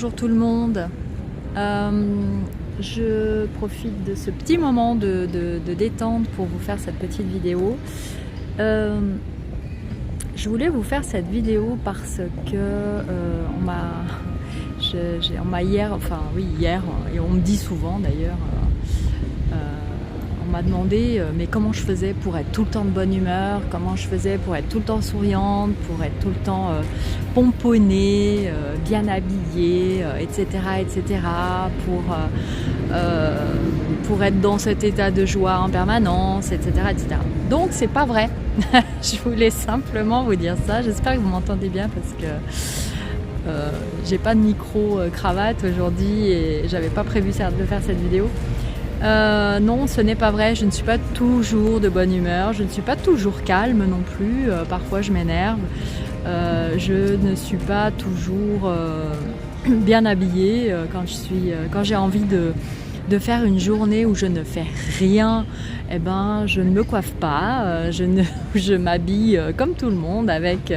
bonjour tout le monde. Je profite de ce petit moment de détente pour vous faire cette petite vidéo. Je voulais vous faire cette vidéo parce que on m'a hier, et on me dit souvent d'ailleurs, on m'a demandé mais comment je faisais pour être tout le temps de bonne humeur, comment je faisais pour être tout le temps souriante, pour être tout le temps pomponnée, bien habillée, etc., pour être dans cet état de joie en permanence, etc., etc. Donc c'est pas vrai. Je voulais simplement vous dire ça. J'espère que vous m'entendez bien parce que j'ai pas de micro cravate aujourd'hui et j'avais pas prévu de faire cette vidéo. Non, ce n'est pas vrai, je ne suis pas toujours de bonne humeur, je ne suis pas toujours calme non plus, parfois je m'énerve, je ne suis pas toujours bien habillée quand j'ai envie de faire une journée où je ne fais rien, eh ben, je ne me coiffe pas, je m'habille comme tout le monde avec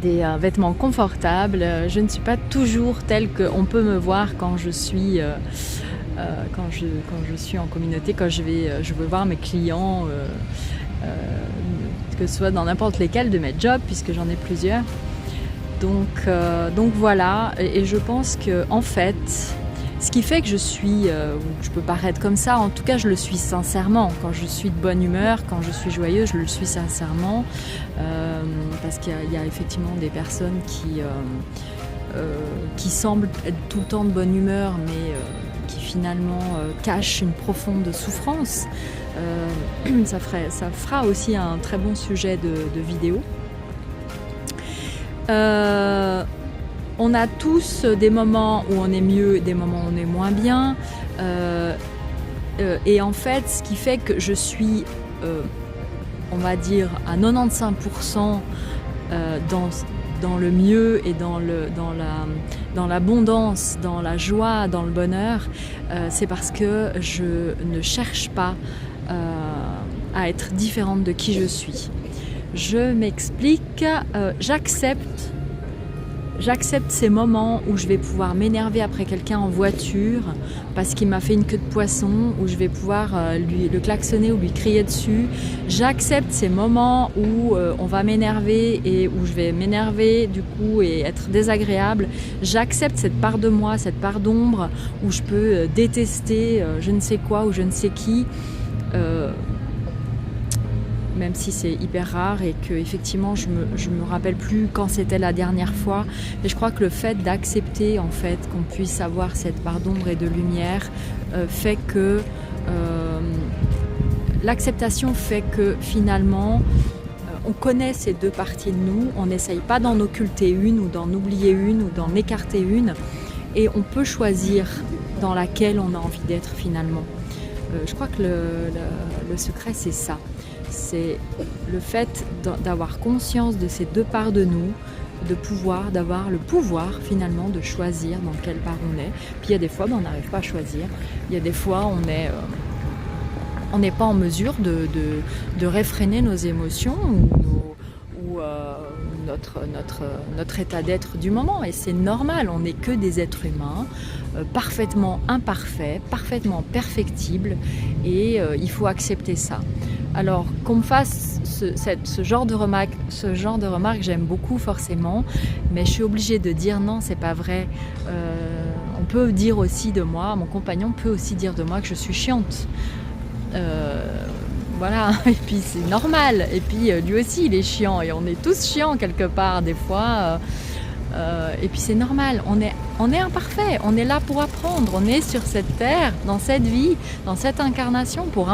des vêtements confortables. Je ne suis pas toujours telle qu'on peut me voir quand je suis en communauté, quand je veux voir mes clients, que ce soit dans n'importe lesquels de mes jobs, puisque j'en ai plusieurs. Donc voilà, et je pense que en fait, ce qui fait que je peux paraître comme ça, en tout cas je le suis sincèrement. Quand je suis de bonne humeur, quand je suis joyeuse, je le suis sincèrement. Parce qu'il y a effectivement des personnes qui semblent être tout le temps de bonne humeur, mais qui finalement cachent une profonde souffrance. Ça fera aussi un très bon sujet de vidéo. On a tous des moments où on est mieux, des moments où on est moins bien. Et en fait, ce qui fait que je suis, on va dire, à 95% dans le mieux et dans l'abondance, dans la joie, dans le bonheur, c'est parce que je ne cherche pas à être différente de qui je suis. Je m'explique, j'accepte ces moments où je vais pouvoir m'énerver après quelqu'un en voiture parce qu'il m'a fait une queue de poisson, où je vais pouvoir le klaxonner ou lui crier dessus. J'accepte ces moments où on va m'énerver et où je vais m'énerver du coup et être désagréable. J'accepte cette part de moi, cette part d'ombre où je peux détester je ne sais quoi ou je ne sais qui. Même si c'est hyper rare et que effectivement je me rappelle plus quand c'était la dernière fois, mais je crois que le fait d'accepter en fait qu'on puisse avoir cette part d'ombre et de lumière fait que l'acceptation fait que finalement on connaît ces deux parties de nous, on n'essaye pas d'en occulter une ou d'en oublier une ou d'en écarter une, et on peut choisir dans laquelle on a envie d'être finalement. Je crois que le secret c'est ça. C'est le fait d'avoir conscience de ces deux parts de nous, d'avoir le pouvoir finalement de choisir dans quelle part on est. Puis il y a des fois, on n'arrive pas à choisir. Il y a des fois, on n'est pas en mesure de réfréner nos émotions ou notre état d'être du moment. Et c'est normal, on n'est que des êtres humains, parfaitement imparfaits, parfaitement perfectibles, et il faut accepter ça. Alors qu'on me fasse ce genre de remarque, j'aime beaucoup forcément, mais je suis obligée de dire non, c'est pas vrai. On peut dire aussi de moi, mon compagnon peut aussi dire de moi que je suis chiante. Voilà, et puis c'est normal, et puis lui aussi il est chiant, et on est tous chiants quelque part des fois, et puis c'est normal, on est imparfait, on est là pour apprendre, on est sur cette terre, dans cette vie, dans cette incarnation pour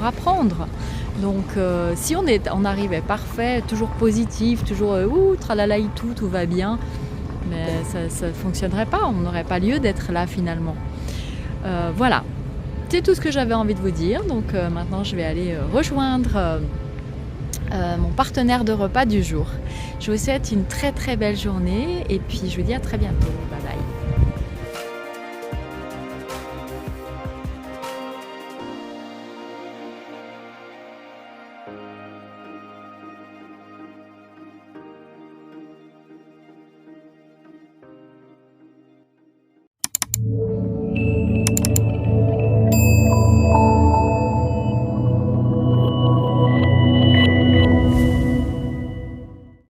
apprendre. Donc si on arrivait parfait, toujours positif, toujours tralala tout va bien, mais ça ne fonctionnerait pas, on n'aurait pas lieu d'être là finalement. Voilà. C'est tout ce que j'avais envie de vous dire, donc maintenant je vais aller rejoindre mon partenaire de repas du jour. Je vous souhaite une très très belle journée et puis je vous dis à très bientôt. Bye bye.